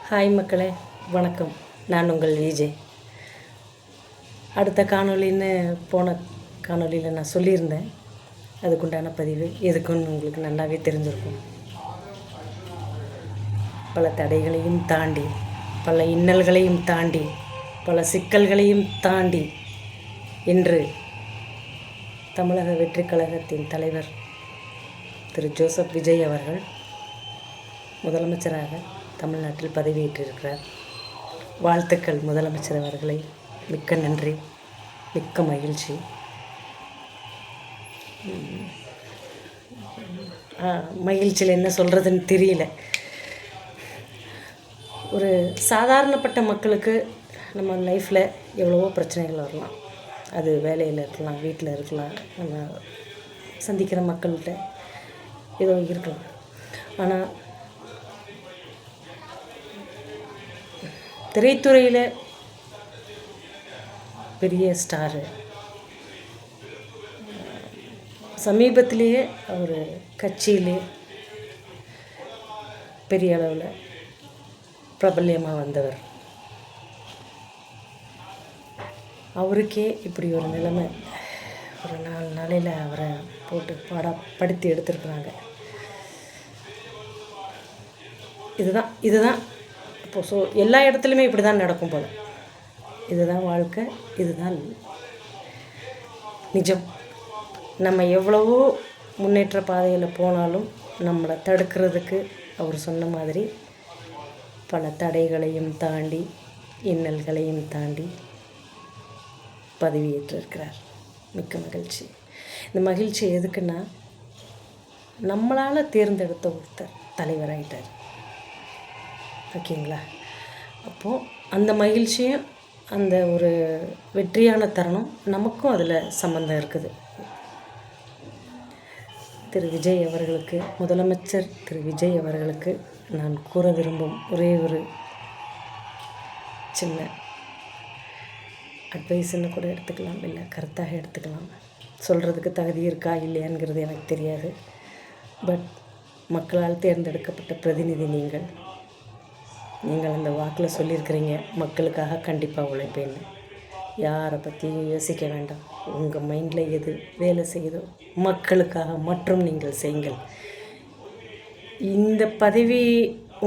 Hi மக்களே, வணக்கம். நான் உங்கள் விஜய். அடுத்த காணொலின்னு போன காணொலியில் நான் சொல்லியிருந்தேன். அதுக்குண்டான பதிவு எதுக்குன்னு உங்களுக்கு நல்லாவே தெரிஞ்சிருக்கும். பல தடைகளையும் தாண்டி, பல இன்னல்களையும் தாண்டி, பல சிக்கல்களையும் தாண்டி இன்று தமிழக வெற்றிக் கழகத்தின் தலைவர் திரு ஜோசப் விஜய் அவர்கள் முதலமைச்சராக தமிழ்நாட்டில் பதவியேற்றிருக்கிறார். வாழ்த்துக்கள் முதலமைச்சர் அவர்களை. மிக்க நன்றி, மிக்க மகிழ்ச்சி. மகிழ்ச்சியில் என்ன சொல்கிறதுன்னு தெரியல. ஒரு சாதாரணப்பட்ட மக்களுக்கு நம்ம லைஃப்பில் எவ்வளவோ பிரச்சனைகள் வரலாம். அது வேலையில் இருக்கலாம், வீட்டில் இருக்கலாம், நம்ம சந்திக்கிற மக்கள்கிட்ட ஏதோ இருக்கலாம். ஆனால் திரைத்துறையில் பெரிய ஸ்டாரு, சமீபத்திலேயே அவர் கட்சியிலே பெரிய அளவில் பிரபல்யமாக வந்தவர். அவருக்கே இப்படி ஒரு நிலைமை ஒரு 4 நாளையில் அவரை போட்டு படுத்தி எடுத்துருக்குறாங்க. இதுதான் இப்போது எல்லா இடத்துலையுமே இப்படி தான் நடக்கும் போல். இதுதான் வாழ்க்கை, இதுதான் நிஜம். நம்ம எவ்வளவோ முன்னேற்ற பாதையில் போனாலும் நம்மளை தடுக்கிறதுக்கு அவர் சொன்ன மாதிரி பல தடைகளையும் தாண்டி, இன்னல்களையும் தாண்டி பதவியேற்றிருக்கிறார். மிக்க மகிழ்ச்சி. இந்த மகிழ்ச்சி எதுக்குன்னா, நம்மளால் தேர்ந்தெடுத்த ஒருத்தர் தலைவராகிட்டார். ஓகேங்களா? அப்போது அந்த மகிழ்ச்சியும் அந்த ஒரு வெற்றியான தருணம் நமக்கும் அதில் சம்மந்தம் இருக்குது. திரு விஜய் அவர்களுக்கு, முதலமைச்சர் திரு விஜய் அவர்களுக்கு நான் கூற விரும்பும் ஒரே ஒரு சின்ன அட்வைஸ்ன்னு கூட எடுத்துக்கலாம், இல்லை கருத்தாக எடுத்துக்கலாம். சொல்கிறதுக்கு தகுதி இருக்கா இல்லையாங்கிறது எனக்கு தெரியாது. பட் மக்களால் தேர்ந்தெடுக்கப்பட்ட பிரதிநிதி நீங்கள் அந்த வாக்கில் சொல்லியிருக்கிறீங்க, மக்களுக்காக கண்டிப்பாக உழைப்பேன்னு. யாரை பற்றியும் யோசிக்க வேண்டாம். உங்கள் மைண்டில் எது வேலை செய்யுதோ மக்களுக்காக மற்றும் நீங்கள் செய்யுங்கள். இந்த பதவி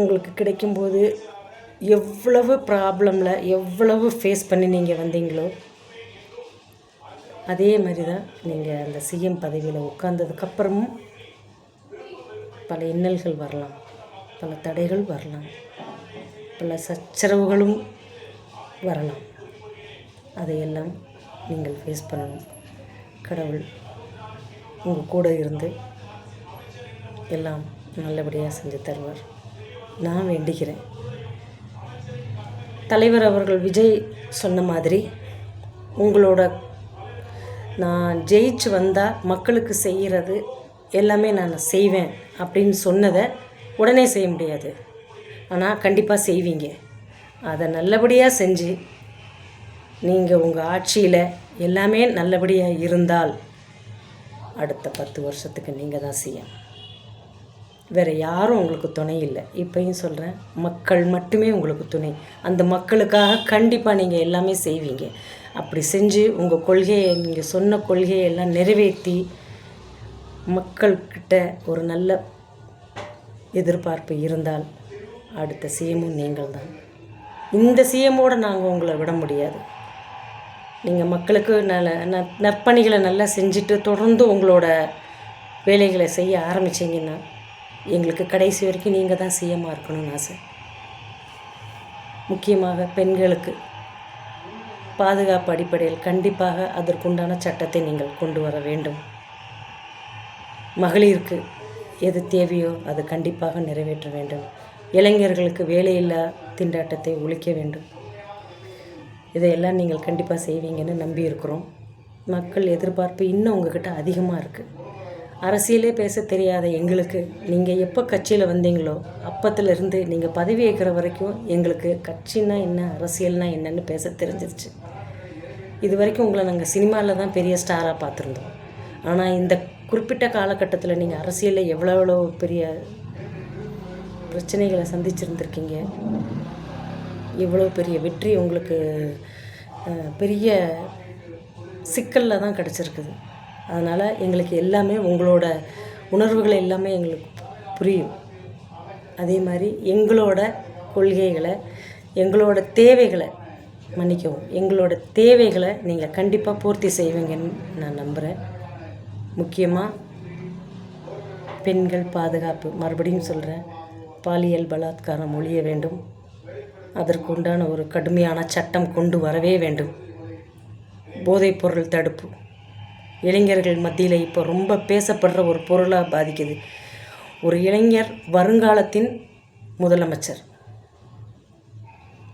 உங்களுக்கு கிடைக்கும்போது எவ்வளவு ப்ராப்ளமில் எவ்வளவு ஃபேஸ் பண்ணி நீங்கள் வந்தீங்களோ அதே மாதிரி தான் நீங்கள் அந்த சிஎம் பதவியில் உட்கார்ந்ததுக்கப்புறமும் பல இன்னல்கள் வரலாம், பல தடைகள் வரலாம், பல சச்சரவுகளும் வரலாம். அதையெல்லாம் நீங்கள் ஃபேஸ் பண்ணணும். கடவுள் உங்கள் கூட இருந்து எல்லாம் நல்லபடியாக செஞ்சு தருவார். நான் வேண்டிக்கிறேன். தலைவர் அவர்கள் விஜய் சொன்ன மாதிரி, உங்களோட நான் ஜெயிச்சு வந்தால் மக்களுக்கு செய்கிறது எல்லாமே நான் செய்வேன் அப்படின்னு சொன்னதை உடனே செய்ய முடியாது. ஆனால் கண்டிப்பாக செய்வீங்க. அதை நல்லபடியாக செஞ்சு நீங்கள் உங்கள் ஆட்சியில் எல்லாமே நல்லபடியாக இருந்தால் அடுத்த 10 வருஷத்துக்கு நீங்கள் தான் சிஎம். வேறு யாரும் உங்களுக்கு துணை இல்லை. இப்போயும் சொல்கிறேன், மக்கள் மட்டுமே உங்களுக்கு துணை. அந்த மக்களுக்காக கண்டிப்பாக நீங்கள் எல்லாமே செய்வீங்க. அப்படி செஞ்சு உங்கள் கொள்கையை, நீங்கள் சொன்ன கொள்கையை எல்லாம் நிறைவேற்றி மக்கள்கிட்ட ஒரு நல்ல எதிர்பார்ப்பு இருந்தால் அடுத்த சிஎம்மும் நீங்கள் தான். இந்த சிஎம்மோடு நாங்கள் உங்களை விட முடியாது. நீங்கள் மக்களுக்கு நற்பணிகளை நல்லா செஞ்சுட்டு தொடர்ந்து உங்களோட வேலைகளை செய்ய ஆரம்பிச்சிங்கன்னா எங்களுக்கு கடைசி வரைக்கும் நீங்கள் தான் சிஎம்மாக இருக்கணும்னு ஆசை. முக்கியமாக பெண்களுக்கு பாதுகாப்பு அடிப்படையில் கண்டிப்பாக அதற்குண்டான சட்டத்தை நீங்கள் கொண்டு வர வேண்டும். மகளிருக்கு எது தேவையோ அது கண்டிப்பாக நிறைவேற்ற வேண்டும். இளைஞர்களுக்கு வேலையில்லா திண்டாட்டத்தை ஒழிக்க வேண்டும். இதையெல்லாம் நீங்கள் கண்டிப்பாக செய்வீங்கன்னு நம்பி இருக்கிறோம். மக்கள் எதிர்பார்ப்பு இன்னும் உங்கள்கிட்ட அதிகமாக இருக்குது. அரசியலே பேச தெரியாத எங்களுக்கு நீங்கள் எப்போ கட்சியில் வந்தீங்களோ அப்பத்துலேருந்து நீங்கள் பதவி ஏற்கிற வரைக்கும் எங்களுக்கு கட்சின்னா என்ன, அரசியல்னா என்னன்னு பேச தெரிஞ்சிருச்சு. இது வரைக்கும் உங்களை நாங்கள் சினிமாவில் தான் பெரிய ஸ்டாராக பார்த்துருந்தோம். ஆனால் இந்த குறிப்பிட்ட காலகட்டத்தில் நீங்கள் அரசியலில் எவ்வளோ பெரிய பிரச்சனைகளை சந்திச்சிருந்துருக்கீங்க. இவ்வளோ பெரிய வெற்றி உங்களுக்கு பெரிய சிக்கலில் தான் கிடச்சிருக்குது. அதனால் எங்களுக்கு எல்லாமே உங்களோட உணர்வுகள் எல்லாமே எங்களுக்கு புரியும். அதே மாதிரி எங்களோட கொள்கைகளை, எங்களோட தேவைகளை மன்னிக்கவும், எங்களோட தேவைகளை நீங்கள் கண்டிப்பாக பூர்த்தி செய்வீங்கன்னு நான் நம்புகிறேன். முக்கியமாக பெண்கள் பாதுகாப்பு, மறுபடியும் சொல்கிறேன், பாலியல் பலாத்காரம் ஒழிய வேண்டும். அதற்குண்டான ஒரு கடுமையான சட்டம் கொண்டு வரவே வேண்டும். போதைப்பொருள் தடுப்பு இளைஞர்கள் மத்தியில் இப்போ ரொம்ப பேசப்படுற ஒரு பொருளாக பாதிக்குது. ஒரு இளைஞர் வருங்காலத்தின் முதலமைச்சர்,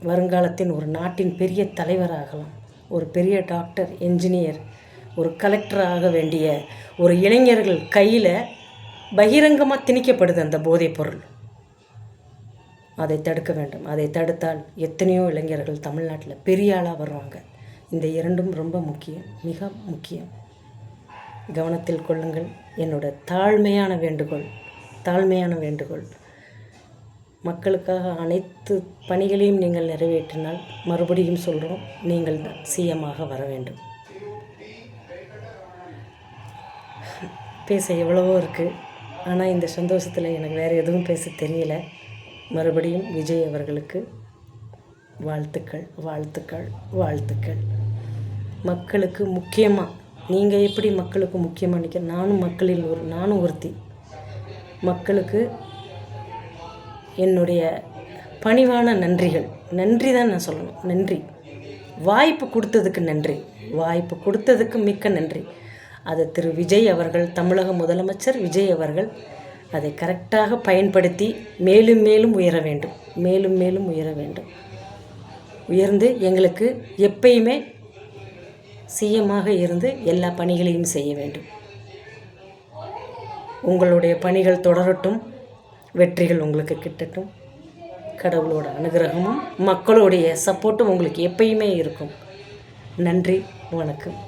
வருங்காலத்தின் ஒரு நாட்டின் பெரிய தலைவராகலாம். ஒரு பெரிய டாக்டர், என்ஜினியர், ஒரு கலெக்டர் ஆக வேண்டிய ஒரு இளைஞர்கள் கையில் பகிரங்கமாக திணிக்கப்படுது அந்த போதைப்பொருள். அதை தடுக்க வேண்டும். அதை தடுத்தால் எத்தனையோ இளைஞர்கள் தமிழ்நாட்டில் பெரிய ஆளாக வருவாங்க. இந்த இரண்டும் ரொம்ப முக்கியம், மிக முக்கியம். கவனத்தில் கொள்ளுங்கள். என்னோட தாழ்மையான வேண்டுகோள். மக்களுக்காக அனைத்து பணிகளையும் நீங்கள் நிறைவேற்றினால், மறுபடியும் சொல்கிறோம், நீங்கள் சிஎம்மாக வர வேண்டும். பேச எவ்வளவோ இருக்குது, ஆனால் இந்த சந்தோஷத்தில் எனக்கு வேறு எதுவும் பேச தெரியல. மறுபடியும் விஜய் அவர்களுக்கு வாழ்த்துக்கள். மக்களுக்கு முக்கியமாக, நீங்கள் எப்படி மக்களுக்கு முக்கியமாக நிற்க, நானும் ஒருத்தி. மக்களுக்கு என்னுடைய பணிவான நன்றி தான் நான் சொல்லணும். நன்றி. வாய்ப்பு கொடுத்ததுக்கு மிக்க நன்றி. அதை திரு விஜய் அவர்கள், தமிழக முதலமைச்சர் விஜய் அவர்கள் அதை கரெக்டாக பயன்படுத்தி மேலும் மேலும் உயர வேண்டும். உயர்ந்து எங்களுக்கு எப்பயுமே சிஎம்மாக இருந்து எல்லா பணிகளையும் செய்ய வேண்டும். உங்களுடைய பணிகள் தொடரட்டும், வெற்றிகள் உங்களுக்கு கிட்டட்டும். கடவுளோட அனுகிரகமும் மக்களுடைய சப்போர்ட்டும் உங்களுக்கு எப்பயுமே இருக்கும். நன்றி, வணக்கம்.